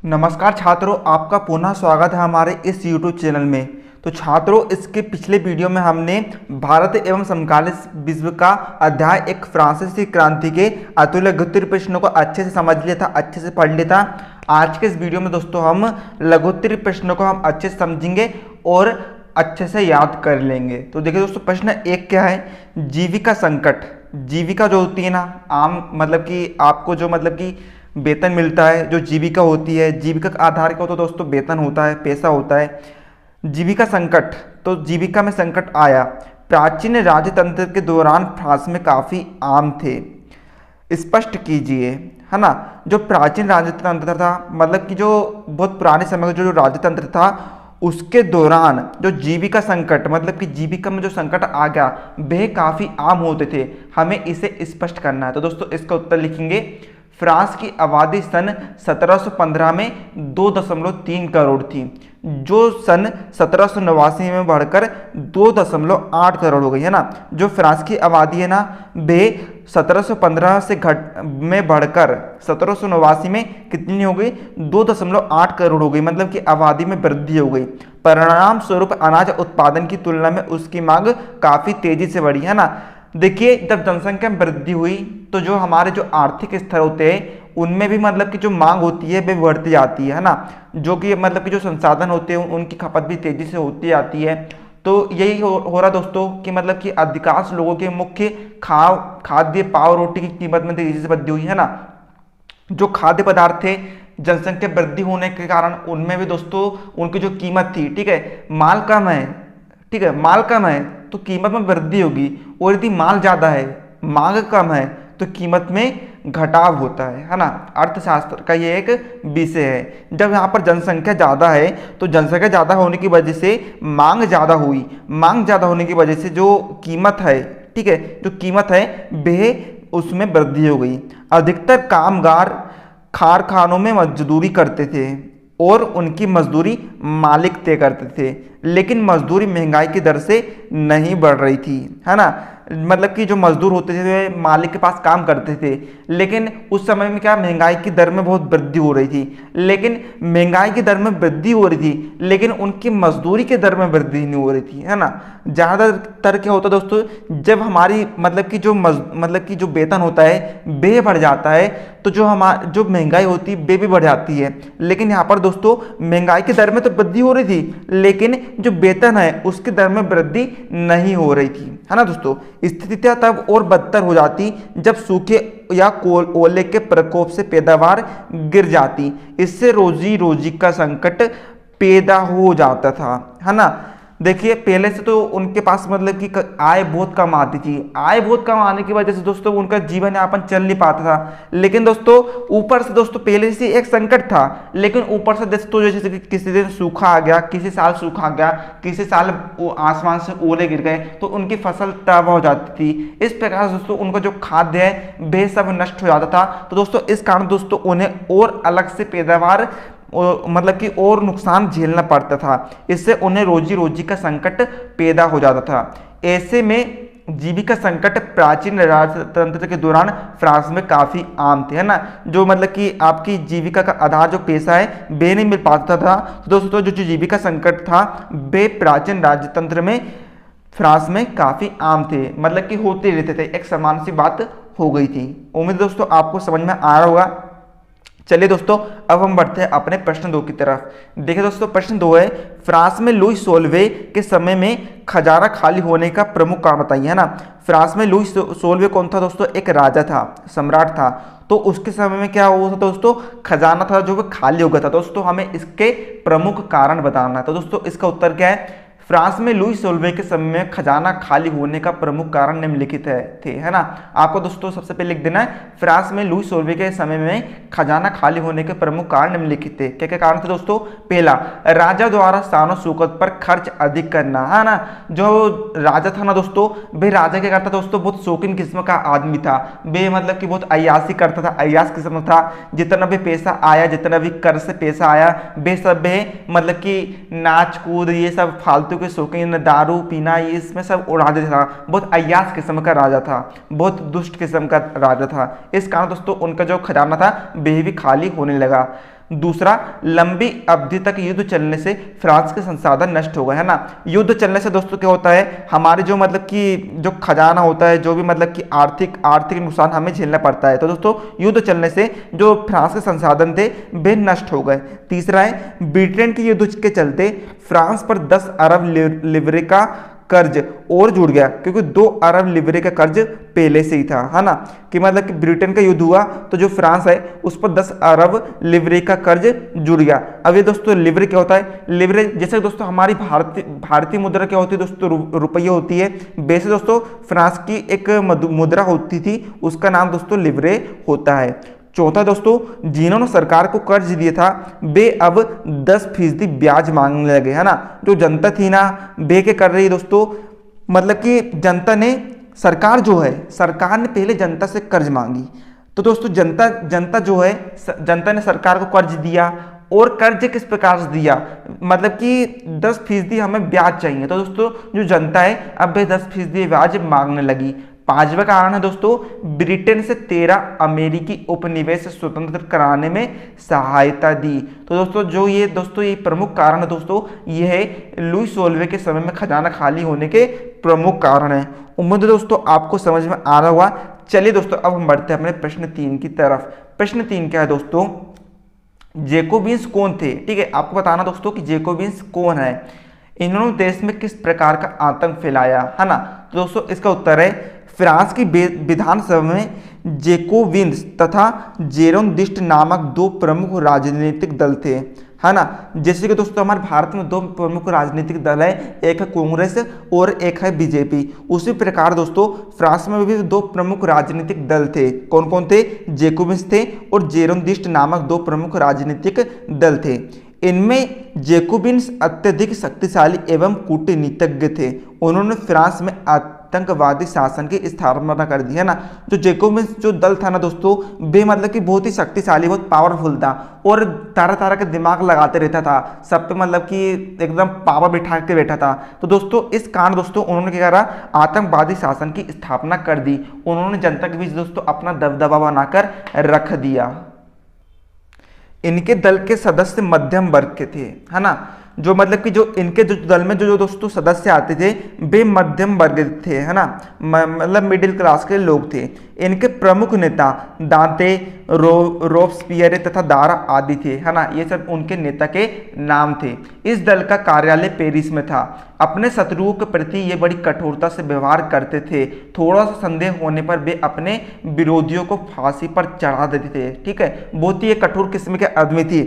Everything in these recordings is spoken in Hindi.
नमस्कार छात्रों, आपका पुनः स्वागत है हमारे इस YouTube चैनल में। तो छात्रों, इसके पिछले वीडियो में हमने भारत एवं समकालीन विश्व का अध्याय एक फ्रांसीसी क्रांति के अतुल्य लघुत्तरीय प्रश्नों को अच्छे से समझ लिया था, अच्छे से पढ़ लिया था। आज के इस वीडियो में दोस्तों हम लघुत्तरीय प्रश्नों को हम अच्छे से समझेंगे और अच्छे से याद कर लेंगे। तो देखिए दोस्तों, प्रश्न एक क्या है, जीविका संकट। जीविका जो होती है ना, आम मतलब कि आपको जो मतलब कि वेतन मिलता है, जो जीविका होती है, जीविका का आधार क्या होता है दोस्तों, वेतन होता है, पैसा होता है। जीविका संकट, तो जीविका में संकट आया। प्राचीन राजतंत्र के दौरान फ्रांस में काफ़ी आम थे। स्पष्ट कीजिए, है ना। जो प्राचीन राजतंत्र था, मतलब कि जो बहुत पुराने समय का जो राजतंत्र था, उसके दौरान जो जीविका संकट, मतलब कि जीविका में जो संकट आ गया, वह काफ़ी आम होते थे। हमें इसे स्पष्ट करना है। तो दोस्तों, इसका उत्तर लिखेंगे, फ्रांस की आबादी सन 1715 में 2.3 करोड़ थी, जो सन 1789 में बढ़कर 2.8 करोड़ हो गई, है ना। जो फ्रांस की आबादी है ना, वे 1715 से में बढ़कर 1789 में कितनी हो गई, 2.8 करोड़ हो गई, मतलब कि आबादी में वृद्धि हो गई। परिणाम स्वरूप अनाज उत्पादन की तुलना में उसकी मांग काफ़ी तेजी से बढ़ी, है ना। देखिए, जब जनसंख्या में वृद्धि हुई तो जो हमारे जो आर्थिक स्तर होते हैं उनमें भी मतलब कि जो मांग होती है वे बढ़ती जाती है ना। जो कि मतलब कि जो संसाधन होते हैं उनकी खपत भी तेजी से होती जाती है। तो यही हो रहा दोस्तों कि मतलब कि अधिकांश लोगों के मुख्य खाद्य पाव रोटी की कीमत में तेजी से वृद्धि हुई, है ना। जो खाद्य पदार्थ थे, जनसंख्या वृद्धि होने के कारण उनमें भी दोस्तों उनकी जो कीमत थी, ठीक है, माल कम है, ठीक है, माल कम है तो कीमत में वृद्धि होगी, और यदि माल ज़्यादा है, मांग कम है, तो कीमत में घटाव होता है ना। अर्थशास्त्र का ये एक विषय है। जब यहाँ पर जनसंख्या ज़्यादा है तो जनसंख्या ज़्यादा होने की वजह से मांग ज़्यादा हुई, मांग ज़्यादा होने की वजह से जो कीमत है, ठीक है, जो कीमत है वह उसमें वृद्धि हो गई। अधिकतर कामगार कारखानों में मजदूरी करते थे और उनकी मजदूरी मालिक तय करते थे, लेकिन मजदूरी महंगाई की दर से नहीं बढ़ रही थी, है ना। मतलब कि जो मजदूर होते थे वे मालिक के पास काम करते थे, लेकिन उस समय में क्या, महंगाई की दर में बहुत वृद्धि हो रही थी, लेकिन महंगाई की दर में वृद्धि हो रही थी लेकिन उनकी मजदूरी की दर में वृद्धि नहीं हो रही थी, है ना। ज़्यादातर क्या होता है दोस्तों, जब हमारी मतलब कि जो वेतन होता है वे बढ़ जाता है तो जो महंगाई होती है वे भी बढ़ जाती है। लेकिन यहाँ पर दोस्तों महंगाई की दर में तो वृद्धि हो रही थी, लेकिन जो वेतन है उसकी दर में वृद्धि नहीं हो रही थी, है ना दोस्तों। स्थितियां तब और बदतर हो जाती जब सूखे या ओले के प्रकोप से पैदावार गिर जाती। इससे रोजी रोजी का संकट पैदा हो जाता था, है ना। देखिए, पहले से तो उनके पास मतलब कि आय बहुत कम आती थी। आय बहुत कम आने की वजह से दोस्तों उनका जीवन यापन चल नहीं पाता था। लेकिन दोस्तों ऊपर से दोस्तों पहले से एक संकट था, लेकिन ऊपर से दोस्तों जैसे कि किसी दिन सूखा आ गया, किसी साल सूखा आ गया, किसी साल आसमान से ओले गिर गए तो उनकी फसल तबाह हो जाती थी। इस प्रकार से दोस्तों उनका जो खाद्य है वह सब नष्ट हो जाता था। तो दोस्तों इस कारण दोस्तों उन्हें और अलग से पैदावार मतलब कि और नुकसान झेलना पड़ता था। इससे उन्हें रोजी रोजी का संकट पैदा हो जाता था। ऐसे में जीविका संकट प्राचीन राजतंत्र के दौरान फ्रांस में काफ़ी आम थे, है ना। जो मतलब कि आपकी जीविका का आधार जो पैसा है वे नहीं मिल पाता था। तो दोस्तों जो जीविका संकट था वे प्राचीन राजतंत्र में फ्रांस में काफ़ी आम थे, मतलब कि होते रहते थे, एक समान सी बात हो गई थी। उम्मीद दोस्तों आपको समझ में आ रहा होगा। चलिए दोस्तों, अब हम बढ़ते हैं अपने प्रश्न 2 की तरफ। देखिए दोस्तों, प्रश्न 2 है, फ्रांस में लुई 16वें के समय में खजाना खाली होने का प्रमुख कारण बताइए, है ना। फ्रांस में लुई 16वें कौन था दोस्तों, एक राजा था, सम्राट था। तो उसके समय में क्या हुआ था दोस्तों, खजाना था जो वो खाली हो गया था। दोस्तों हमें इसके प्रमुख कारण बताना है। तो दोस्तों इसका उत्तर क्या है, फ्रांस में लुई 16वें के समय में खजाना खाली होने का प्रमुख कारण निम्नलिखित थे, है ना। आपको दोस्तों सबसे पहले लिख देना है, फ्रांस में लुई 16वें के समय में खजाना खाली होने के प्रमुख कारण निम्नलिखित थे। क्या क्या कारण थे दोस्तों, पहला, राजा द्वारा शान शौकत पर खर्च अधिक करना, है ना। जो राजा था ना दोस्तों, वे राजा क्या करता दोस्तों, बहुत शौकीन किस्म का आदमी था। वे मतलब कि बहुत अय्यासी करता था, अय्यास किस्म था। जितना भी पैसा आया, जितना भी कर से पैसा आया, वे सब मतलब कि नाच कूद ये सब फालतू के शौकीन, दारू पीना ये इसमें सब उड़ा देता था। बहुत अय्यास किस्म का राजा था, बहुत दुष्ट किस्म का राजा था। इस कारण दोस्तों उनका जो खजाना था वह भी खाली होने लगा। दूसरा, लंबी अवधि तक युद्ध चलने से फ्रांस के संसाधन नष्ट हो गए, है ना। युद्ध चलने से दोस्तों क्या होता है, हमारे जो मतलब कि जो खजाना होता है, जो भी मतलब कि आर्थिक नुकसान हमें झेलना पड़ता है। तो दोस्तों युद्ध चलने से जो फ्रांस के संसाधन थे वे नष्ट हो गए। तीसरा है, ब्रिटेन के युद्ध के चलते फ्रांस पर 10 अरब लिवरे का कर्ज और जुड़ गया, क्योंकि 2 अरब लिवरे का कर्ज पहले से ही था, है ना। कि मतलब कि ब्रिटेन का युद्ध हुआ तो जो फ्रांस है उस पर 10 अरब लिवरे का कर्ज जुड़ गया। अब ये दोस्तों लिवरे क्या होता है, लिवरे जैसे दोस्तों हमारी भारतीय मुद्रा क्या होती है दोस्तों, रुपये होती है। वैसे दोस्तों फ्रांस की एक मुद्रा होती थी, उसका नाम दोस्तों लिवरे होता है। चौथा दोस्तों, जिन्होंने सरकार को कर्ज दिया था वे अब 10% ब्याज मांगने लगे, है ना। जो जनता थी ना, वे क्या कर रही है दोस्तों, मतलब कि जनता ने सरकार ने पहले जनता से कर्ज मांगी। तो दोस्तों जनता जो है, जनता ने सरकार को कर्ज दिया, और कर्ज किस प्रकार से दिया, मतलब कि 10% हमें ब्याज चाहिए। तो दोस्तों जो जनता है अब वे 10% ब्याज मांगने लगी। पांचवा कारण है दोस्तों, ब्रिटेन से 13 अमेरिकी उपनिवेश स्वतंत्र कराने में सहायता दी। तो दोस्तों ये प्रमुख कारण है दोस्तों, ये है लुई 16वें के समय में खजाना खाली होने के प्रमुख कारण है। उम्मीद है दोस्तों आपको समझ में आ रहा होगा। चलिए दोस्तों अब हम बढ़ते हैं अपने प्रश्न 3 की तरफ। प्रश्न 3 क्या है दोस्तों, जैकोबिन्स कौन थे। ठीक है, आपको बताना दोस्तों कि जैकोबिन्स कौन है, इन्होंने देश में किस प्रकार का आतंक फैलाया, है ना। तो दोस्तों इसका उत्तर है, फ्रांस की विधानसभा में जैकोबिन्स तथा जेरोनिस्ट नामक 2 प्रमुख राजनीतिक दल थे, है ना। जैसे कि दोस्तों हमारे भारत में 2 प्रमुख राजनीतिक दल है, एक है कांग्रेस और एक है बीजेपी। उसी प्रकार दोस्तों फ्रांस में भी 2 प्रमुख राजनीतिक दल थे। कौन कौन थे, जैकोबिन्स थे और जेरोनिस्ट नामक 2 प्रमुख राजनीतिक दल थे। इनमें जैकोबिन्स अत्यधिक शक्तिशाली एवं कूटनीतिज्ञ थे। उन्होंने फ्रांस में आतंकवादी शासन की स्थापना कर दी, है ना। जो जैकोबिन्स जो दल था ना दोस्तों, वे मतलब कि बहुत ही शक्तिशाली, बहुत पावरफुल था और तरह तरह के दिमाग लगाते रहता था सब पे, मतलब कि एकदम पावर बिठा के बैठा था। तो दोस्तों इस कारण दोस्तों उन्होंने क्या करा, आतंकवादी शासन की स्थापना कर दी। उन्होंने जनता के बीच दोस्तों अपना दबदबा बनाकर रख दिया। इनके दल के सदस्य मध्यम वर्ग के थे, है ना। जो मतलब कि जो इनके जो दल में जो दोस्तों सदस्य आते थे वे मध्यम वर्ग थे, है ना, मतलब मिडिल क्लास के लोग थे। इनके प्रमुख नेता दांते, रोब्सपियर तथा दारा आदि थे, है ना। ये सब उनके नेता के नाम थे। इस दल का कार्यालय पेरिस में था। अपने शत्रुओं के प्रति ये बड़ी कठोरता से व्यवहार करते थे। थोड़ा सा संदेह होने पर वे अपने विरोधियों को फांसी पर चढ़ा देते थे। ठीक है, बहुत ही कठोर किस्म के आदमी थी,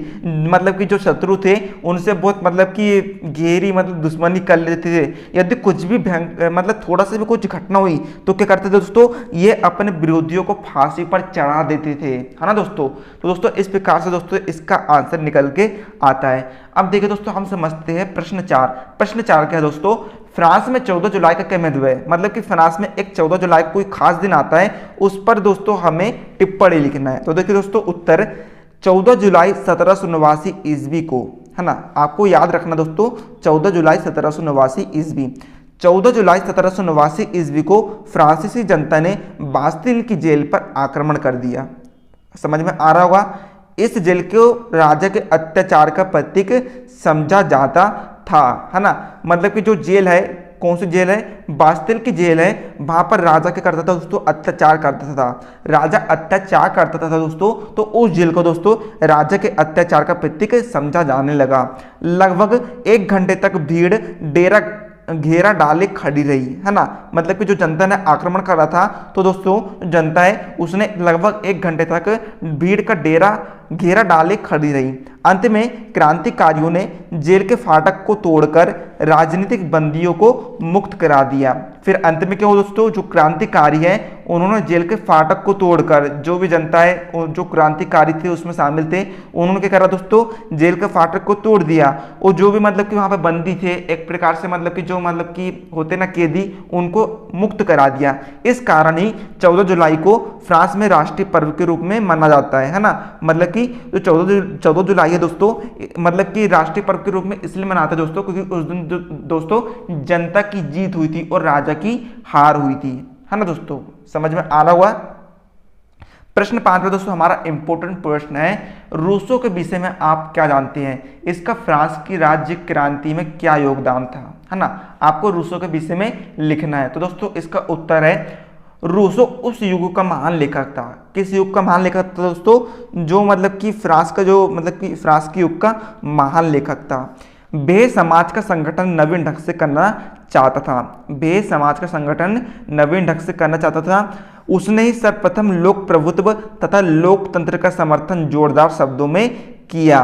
मतलब कि जो शत्रु थे उनसे बहुत मतलब कि गहरी मतलब दुश्मनी कर लेते थे। यदि कुछ भी मतलब थोड़ा सा भी कुछ घटना हुई तो क्या करते थे दोस्तों, ये अपने विरोधियों को फांसी पर चढ़ा देते थे, है ना दोस्तों। तो दोस्तों इस प्रकार से दोस्तों इसका आंसर निकल के आता है। अब देखिए दोस्तों हम समझते हैं प्रश्न 4। प्रश्न 4 क्या है दोस्तों, फ्रांस में 14 जुलाई का क्या महत्व है। मतलब कि फ्रांस में एक 14 जुलाई को कोई खास दिन आता है, उस पर दोस्तों हमें टिप्पणी लिखना है। तो देखिए दोस्तों उत्तर 14 जुलाई 1789 ईस्वी को, है ना। आपको याद रखना दोस्तों 14 जुलाई 1789 ईस्वी। 14 जुलाई 1789 ईस्वी को फ्रांसीसी जनता ने बास्तिल की जेल पर आक्रमण कर दिया। समझ में आ रहा होगा। इस जेल को राजा के अत्याचार का प्रतीक समझा जाता था, है ना। मतलब कि जो जेल है, कौन सी जेल है, बास्तिल की जेल है, वहां पर राजा क्या करता था दोस्तों, अत्याचार करता था। राजा अत्याचार करता था दोस्तों, तो उस जेल को दोस्तों राजा के अत्याचार का प्रतीक समझा जाने लगा। लगभग 1 घंटे तक भीड़ घेरा डाले खड़ी रही, है ना। मतलब कि जो जनता ने आक्रमण करा था, तो दोस्तों जनता है उसने लगभग 1 घंटे तक भीड़ का घेरा डाले खड़ी रही। अंत में क्रांतिकारियों ने जेल के फाटक को तोड़कर राजनीतिक बंदियों को मुक्त करा दिया। फिर अंत में क्या हो दोस्तों, जो क्रांतिकारी हैं उन्होंने जेल के फाटक को तोड़कर, जो भी जनता है जो क्रांतिकारी थे उसमें शामिल थे, उन्होंने क्या करा दोस्तों, जेल के फाटक को तोड़ दिया और जो भी मतलब कि वहां पे बंदी थे, एक प्रकार से मतलब कि जो मतलब कि होते ना कैदी, उनको मुक्त करा दिया। इस कारण ही 14 जुलाई को फ्रांस में राष्ट्रीय पर्व के रूप में माना जाता है ना। मतलब कि जो 14 जुलाई है दोस्तों, मतलब कि राष्ट्रीय पर्व के रूप में इसलिए मनाते हैं दोस्तों क्योंकि उस दिन दोस्तों जनता की जीत हुई थी और राजा की हार हुई थी, है ना दोस्तों। समझ में आ रहा हुआ। प्रश्न 5 में दोस्तों हमारा इंपॉर्टेंट प्रश्न है, रूसो के विषय में आप क्या जानते हैं, इसका फ्रांस की राज्य क्रांति में क्या योगदान था, है ना। आपको रूसो के विषय में लिखना है। तो दोस्तों इसका उत्तर है, रूसो उस युग का महान लेखक था। किस युग का महान लेखक था दोस्तों, जो मतलब कि फ्रांस का जो मतलब कि फ्रांस के युग का महान लेखक था। वह समाज का संगठन नवीन ढंग से करना चाहता था। वह समाज का संगठन नवीन ढंग से करना चाहता था। उसने ही सर्वप्रथम लोक प्रभुत्व तथा लोकतंत्र का समर्थन जोरदार शब्दों में किया,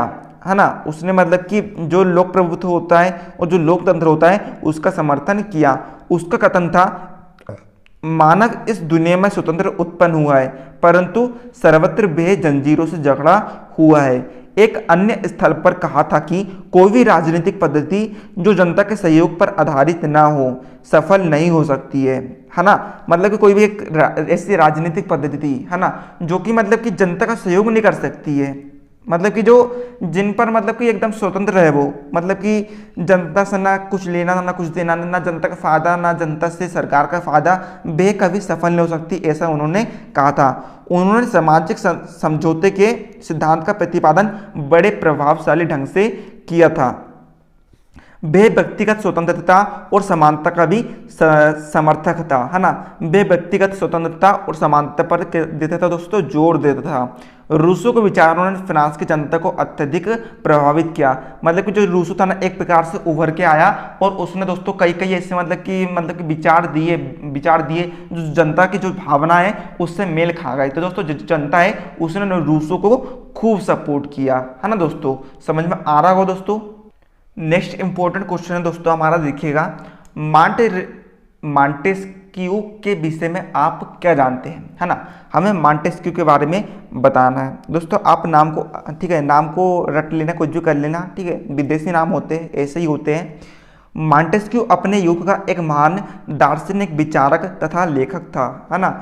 है ना। उसने मतलब कि जो लोक प्रभुत्व होता है और जो लोकतंत्र होता है उसका समर्थन किया। उसका कथन था, मानव इस दुनिया में स्वतंत्र उत्पन्न हुआ है, परंतु सर्वत्र वह जंजीरों से जकड़ा हुआ है। एक अन्य स्थल पर कहा था कि कोई भी राजनीतिक पद्धति जो जनता के सहयोग पर आधारित ना हो सफल नहीं हो सकती है ना। मतलब कि कोई भी एक ऐसी राजनीतिक पद्धति थी, है ना, जो कि मतलब कि जनता का सहयोग नहीं कर सकती है, मतलब कि जो जिन पर मतलब कि एकदम स्वतंत्र है वो, मतलब कि जनता से ना कुछ लेना ना कुछ देना, ना जनता का फायदा ना जनता से सरकार का फायदा, वे कभी सफल नहीं हो सकती, ऐसा उन्होंने कहा था। उन्होंने सामाजिक समझौते के सिद्धांत का प्रतिपादन बड़े प्रभावशाली ढंग से किया था। वे व्यक्तिगत स्वतंत्रता और समानता का भी समर्थक था, है ना। वे व्यक्तिगत स्वतंत्रता और समानता पर देता था दोस्तों, जोर देता था। रूसो के विचारों ने फ्रांस की जनता को अत्यधिक प्रभावित किया। मतलब कि जो रूसो था ना, एक प्रकार से उभर के आया और उसने दोस्तों कई ऐसे मतलब कि विचार दिए जो जनता की जो भावना है उससे मेल खा गई। तो दोस्तों जो जनता है उसने रूसो को खूब सपोर्ट किया, है ना। दोस्तों समझ में आ रहा होगा दोस्तों। नेक्स्ट इंपॉर्टेंट क्वेश्चन है दोस्तों हमारा, देखिएगा, मॉन्टेस्क्यू के विषय में आप क्या जानते हैं, है ना। हमें मॉन्टेस्क्यू के बारे में बताना है दोस्तों। आप नाम को, ठीक है, नाम को रट लेना, कुछ भी कर लेना, ठीक है, विदेशी नाम होते हैं, ऐसे ही होते हैं। मॉन्टेस्क्यू अपने युग का एक महान दार्शनिक विचारक तथा लेखक था, है ना।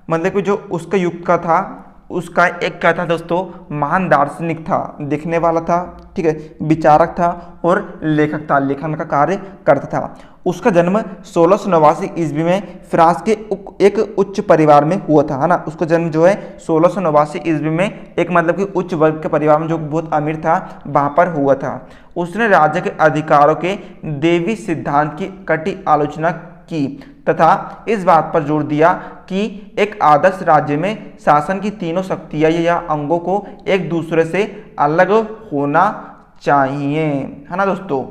मतलब कि जो उसका युग का था उसका एक क्या था दोस्तों, महान दार्शनिक था, देखने वाला था, ठीक है, विचारक था और लेखक था, लेखन का कार्य करता था। उसका जन्म 1689 ईस्वी में फ्रांस के एक उच्च परिवार में हुआ था, है ना। उसका जन्म जो है 1689 ईस्वी में एक मतलब कि उच्च वर्ग के परिवार में, जो बहुत अमीर था, वहाँ पर हुआ था। उसने राज्य के अधिकारों के देवी सिद्धांत की कटी आलोचना की तथा इस बात पर जोर दिया कि एक आदर्श राज्य में शासन की तीनों शक्तियां या अंगों को एक दूसरे से अलग होना चाहिए, है ना दोस्तों।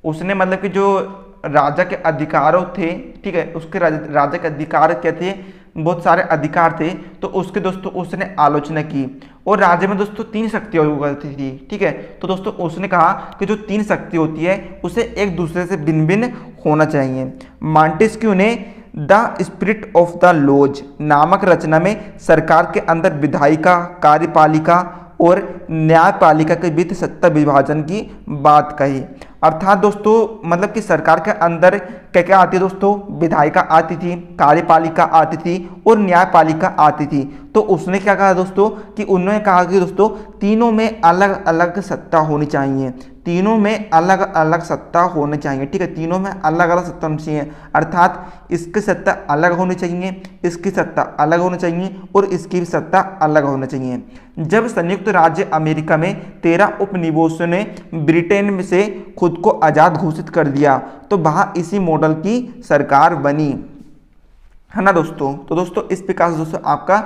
उसने मतलब कि जो राजा के अधिकारों थे, ठीक है, उसके राजा के अधिकार क्या थे, बहुत सारे अधिकार थे, तो उसके दोस्तों उसने आलोचना की। और राज्य में दोस्तों 3 शक्तियां हुआ करती थी, ठीक है। तो दोस्तों उसने कहा कि जो 3 शक्ति होती है उसे एक दूसरे से भिन्न भिन्न होना चाहिए। मॉन्टेस्क्यू ने the spirit of the laws नामक रचना में सरकार के अंदर विधायिका, कार्यपालिका और न्यायपालिका के बीच सत्ता विभाजन की बात कही। अर्थात दोस्तों मतलब कि सरकार के अंदर क्या क्या आती है दोस्तों, विधायिका आती थी, कार्यपालिका आती थी और न्यायपालिका आती थी। तो उसने क्या कहा दोस्तों कि उन्होंने कहा कि दोस्तों तीनों में अलग अलग सत्ता होनी चाहिए, तीनों में अलग अलग सत्ता होनी चाहिए, ठीक है, तीनों में अलग अलग सत्ता होनी चाहिए। अर्थात इसकी सत्ता अलग होनी चाहिए, इसकी सत्ता अलग होनी चाहिए और इसकी भी सत्ता अलग होनी चाहिए। जब संयुक्त राज्य अमेरिका में 13 उपनिवेशों ने ब्रिटेन से खुद को आज़ाद घोषित कर दिया तो वहाँ इसी मॉडल की सरकार बनी, है ना दोस्तों। तो दोस्तों इस प्रकार से दोस्तों आपका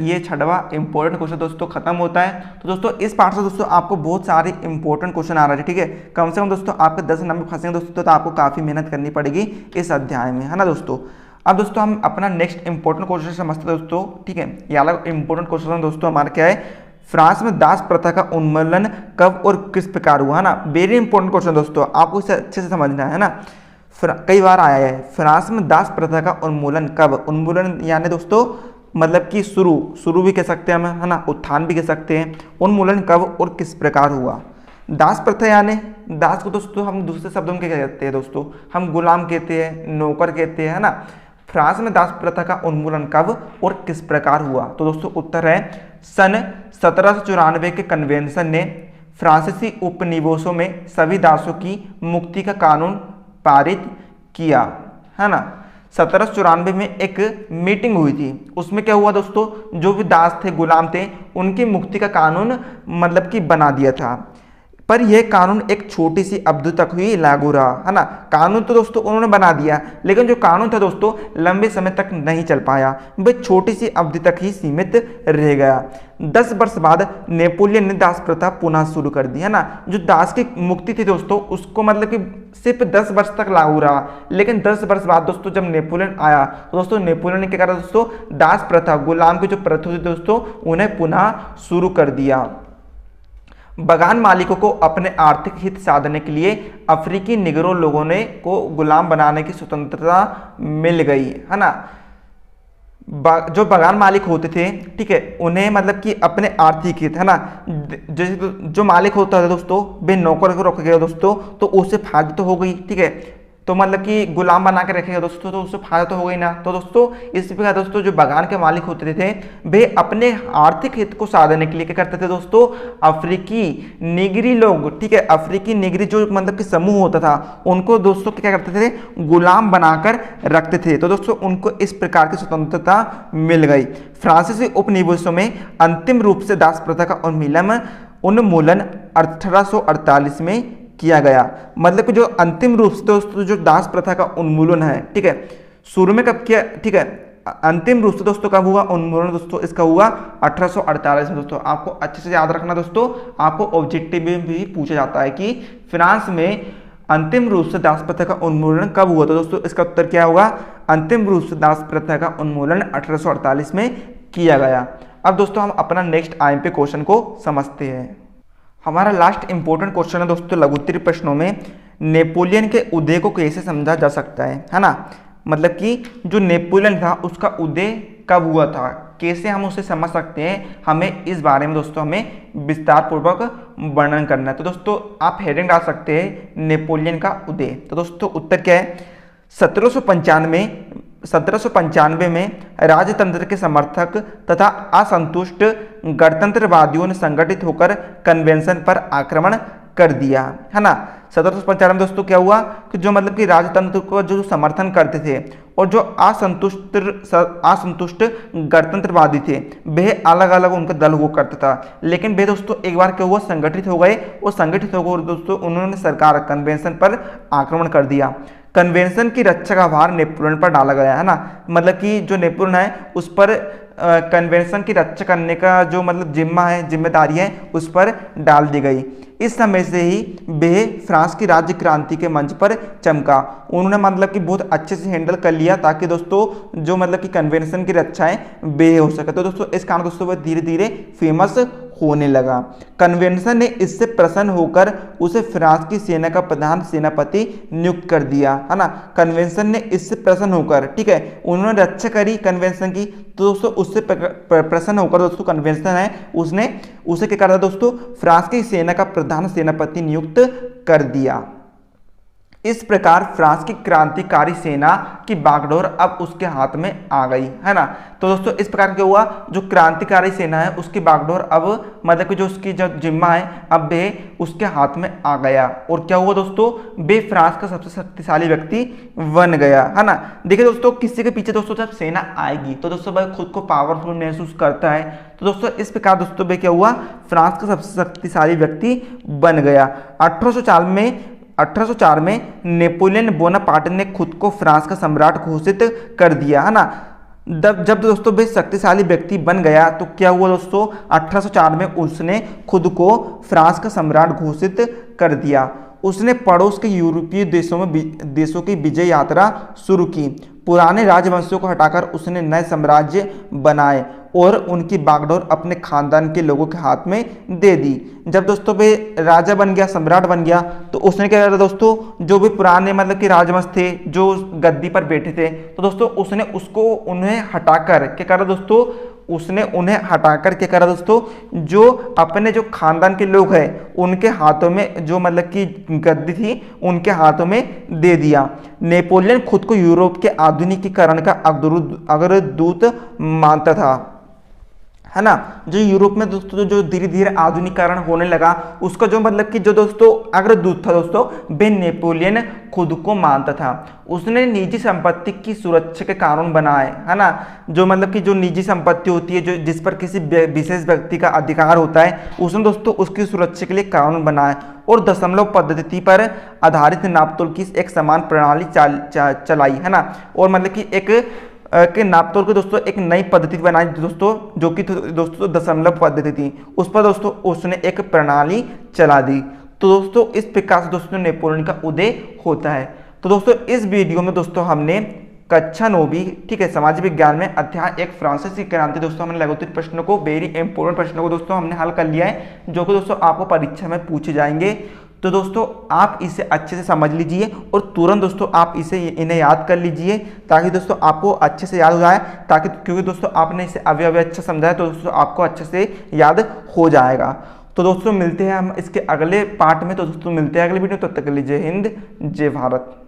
ये 6वां इंपॉर्टेंट क्वेश्चन दोस्तों खत्म होता है। तो दोस्तों इस पार्ट से दोस्तों आपको बहुत सारे इंपॉर्टेंट क्वेश्चन आ रहे हैं, ठीक है। कम से कम दोस्तों आपके 10 नंबर फंसेंगे दोस्तों, तो आपको काफ़ी मेहनत करनी पड़ेगी इस अध्याय में, है ना दोस्तों। अब दोस्तों हम अपना नेक्स्ट इंपॉर्टेंट क्वेश्चन समझते हैं दोस्तों, ठीक है। ये अलग इंपॉर्टेंट क्वेश्चन दोस्तों हमारा क्या है, फ्रांस में दास प्रथा का उन्मूलन कब और किस प्रकार हुआ, है ना। वेरी इंपॉर्टेंट क्वेश्चन दोस्तों, आपको इसे अच्छे से समझना है ना। कई बार आया है, फ्रांस में दास प्रथा का उन्मूलन कब, उन्मूलन यानी दोस्तों मतलब कि शुरू भी कह सकते हैं हम, है ना, उत्थान भी कह सकते हैं। उन्मूलन कब और किस प्रकार हुआ। दास प्रथा यानी दास को दोस्तों हम दूसरे शब्दों में क्या कहते हैं दोस्तों, हम गुलाम कहते हैं, नौकर कहते हैं, है ना। फ्रांस में दास प्रथा का उन्मूलन कब और किस प्रकार हुआ। तो दोस्तों उत्तर है सन 1794 के कन्वेंशन ने फ्रांसीसी उपनिवेशों में सभी दासों की मुक्ति का कानून पारित किया, है ना। 1794 में एक मीटिंग हुई थी। उसमें क्या हुआ दोस्तों, जो भी दास थे, गुलाम थे, उनकी मुक्ति का कानून मतलब कि बना दिया था। पर यह कानून एक छोटी सी अवधि तक ही लागू रहा, है ना। कानून तो दोस्तों उन्होंने बना दिया, लेकिन जो कानून था दोस्तों लंबे समय तक नहीं चल पाया, वह छोटी सी अवधि तक ही सीमित रह गया। 10 वर्ष बाद नेपोलियन ने दास प्रथा पुनः शुरू कर दी, है ना। जो दास की मुक्ति थी दोस्तों, उसको मतलब कि सिर्फ 10 वर्ष तक लागू रहा, लेकिन 10 वर्ष बाद दोस्तों जब नेपोलियन आया तो दोस्तों नेपोलियन ने क्या करा दोस्तों, दास प्रथा, गुलाम की जो प्रथा थी दोस्तों, उन्हें पुनः शुरू कर दिया। बगान मालिकों को अपने आर्थिक हित साधने के लिए अफ्रीकी निगरों लोगों ने को गुलाम बनाने की स्वतंत्रता मिल गई, है ना। जो बगान मालिक होते थे, ठीक है, उन्हें मतलब कि अपने आर्थिक हित, है ना, जैसे जो मालिक होता था दोस्तों, वे नौकर को रख गया दोस्तों, तो उससे फायदा तो हो गई, ठीक है। तो मतलब कि गुलाम बना के रखेगा दोस्तों, तो उससे फायदा तो हो गई ना। तो दोस्तों इस प्रकार दोस्तों जो बगान के मालिक होते थे, वे अपने आर्थिक हित को साधने के लिए क्या करते थे दोस्तों, अफ्रीकी निगरी लोग, ठीक है, अफ्रीकी निगरी जो मतलब कि समूह होता था, उनको दोस्तों क्या करते थे, गुलाम बनाकर रखते थे। तो दोस्तों उनको इस प्रकार की स्वतंत्रता मिल गई। फ्रांसीसी उपनिवेशों में अंतिम रूप से दास प्रथा का उन्मूलन 1848 में किया गया। मतलब कि जो अंतिम रूप से दोस्तों जो दास प्रथा का उन्मूलन है, ठीक है, शुरू में कब किया, ठीक है, अंतिम रूप से दोस्तों कब हुआ उन्मूलन दोस्तों, इसका हुआ 1848 में। दोस्तों आपको अच्छे से याद रखना दोस्तों, आपको ऑब्जेक्टिव में भी पूछा जाता है कि फ्रांस में अंतिम रूप से दास प्रथा का उन्मूलन कब हुआ। तो दोस्तों इसका उत्तर क्या होगा, अंतिम रूप से दास प्रथा का उन्मूलन 1848 में किया गया। अब दोस्तों हम अपना नेक्स्ट आईएमपी क्वेश्चन को समझते हैं। हमारा लास्ट इंपॉर्टेंट क्वेश्चन है दोस्तों, लघुत्तरीय प्रश्नों में नेपोलियन के उदय को कैसे समझा जा सकता है ना। मतलब कि जो नेपोलियन था उसका उदय कब हुआ था, कैसे हम उसे समझ सकते हैं, हमें इस बारे में दोस्तों हमें विस्तार पूर्वक वर्णन करना है। तो दोस्तों आप हेडिंग डाल सकते हैं नेपोलियन का उदय। तो दोस्तों उत्तर क्या है, 1795 में राजतंत्र के समर्थक तथा असंतुष्ट गणतंत्रवादियों ने संगठित होकर कन्वेंशन पर आक्रमण कर दिया, है ना। 1795 में दोस्तों क्या हुआ कि जो मतलब कि राजतंत्र को जो समर्थन करते थे और जो असंतुष्ट गणतंत्रवादी थे, वे अलग अलग उनका दल हुआ करता था। लेकिन वे दोस्तों एक बार क्या हुआ, संगठित हो गए, और संगठित होकर दोस्तों उन्होंने सरकार कन्वेंशन पर आक्रमण कर दिया। कन्वेंशन की रक्षा का भार नेपोलियन पर डाला गया, है ना। मतलब कि जो नेपोलियन है उस पर कन्वेंशन की रक्षा करने का जो मतलब जिम्मा है, जिम्मेदारी है, उस पर डाल दी गई। इस समय से ही वे फ्रांस की राज्य क्रांति के मंच पर चमका। उन्होंने मतलब कि बहुत अच्छे से हैंडल कर लिया ताकि दोस्तों जो मतलब कि कन्वेंशन की रक्षा है वे हो सके। तो दोस्तों इस कारण दोस्तों वह धीरे धीरे फेमस होने लगा। कन्वेंशन ने इससे प्रसन्न होकर उसे फ्रांस की सेना का प्रधान सेनापति नियुक्त कर दिया, है ना। कन्वेंशन ने इससे प्रसन्न होकर, ठीक है, उन्होंने रक्षा करी कन्वेंशन की, तो दोस्तों उससे प्रसन्न होकर दोस्तों कन्वेंशन है उसने उसे क्या करा दोस्तों, फ्रांस की सेना का प्रधान सेनापति नियुक्त कर दिया। इस प्रकार फ्रांस की क्रांतिकारी सेना की बागडोर अब उसके हाथ में आ गई, है ना। तो दोस्तों इस प्रकार क्या हुआ, जो क्रांतिकारी सेना है उसकी बागडोर अब मतलब कि जो उसकी जो जिम्मा है अब वे उसके हाथ में आ गया। और क्या हुआ दोस्तों, वे फ्रांस का सबसे शक्तिशाली व्यक्ति बन गया, है ना। देखिए दोस्तों किसी के पीछे दोस्तों जब सेना आएगी तो दोस्तों वह खुद को पावरफुल महसूस करता है। तो दोस्तों इस प्रकार दोस्तों वे क्या हुआ, फ्रांस का सबसे शक्तिशाली व्यक्ति बन गया। 1804 में नेपोलियन बोनापार्ट ने खुद को फ्रांस का सम्राट घोषित कर दिया, है ना। जब दोस्तों वे शक्तिशाली व्यक्ति बन गया तो क्या हुआ दोस्तों, 1804 में उसने खुद को फ्रांस का सम्राट घोषित कर दिया। उसने पड़ोस के यूरोपीय देशों की विजय यात्रा शुरू की। पुराने राजवंशों को हटाकर उसने नए साम्राज्य बनाए और उनकी बागडोर अपने खानदान के लोगों के हाथ में दे दी। जब दोस्तों वे राजा बन गया, सम्राट बन गया, तो उसने क्या करा दोस्तों, जो भी पुराने मतलब कि राजवंश थे जो गद्दी पर बैठे थे, तो दोस्तों उसने उन्हें हटाकर क्या करा दोस्तों, उसने उन्हें हटाकर क्या करा दोस्तों, जो अपने जो खानदान के लोग हैं उनके हाथों में जो मतलब कि गद्दी थी उनके हाथों में दे दिया। नेपोलियन खुद को यूरोप के आधुनिकीकरण का अग्रदूत मानता था। है ना। जो यूरोप में दोस्तों जो धीरे धीरे आधुनिकीकरण होने लगा, उसका जो मतलब कि जो दोस्तों अग्रदूत था दोस्तों, वे नेपोलियन खुद को मानता था। उसने निजी संपत्ति की सुरक्षा के कानून बनाए, है ना। जो मतलब कि जो निजी संपत्ति होती है, जो जिस पर किसी विशेष व्यक्ति का अधिकार होता है, उसने दोस्तों उसकी सुरक्षा के लिए कानून बनाए और दशमलव पद्धति पर आधारित नापतोल की एक समान प्रणाली चलाई, है ना। और मतलब कि एक के नापतोल को दोस्तों एक नई पद्धति बनाई दोस्तों, जो कि दोस्तों दशमलव पद्धति थी, उस पर दोस्तों उसने एक प्रणाली चला दी। तो दोस्तों इस प्रकार से दोस्तों नेपोलियन का उदय होता है। तो दोस्तों इस वीडियो में दोस्तों हमने कक्षा 9वीं, ठीक है, समाज विज्ञान में अध्याय 1 फ्रांसीसी क्रांति दोस्तों हमने लघुत्तरित प्रश्नों को, वेरी इंपॉर्टेंट प्रश्नों को दोस्तों हमने हल कर लिया है, जो कि दोस्तों आपको परीक्षा में पूछे जाएंगे। तो दोस्तों आप इसे अच्छे से समझ लीजिए और तुरंत दोस्तों आप इन्हें याद कर लीजिए, ताकि दोस्तों आपको अच्छे से याद हो जाए, ताकि क्योंकि दोस्तों आपने इसे अभी अभी अच्छा समझा है, तो दोस्तों आपको अच्छे से याद हो जाएगा। तो दोस्तों मिलते हैं हम इसके अगले पार्ट में। तो दोस्तों मिलते हैं अगले वीडियो, तब तक के लिए जय हिंद, जय भारत।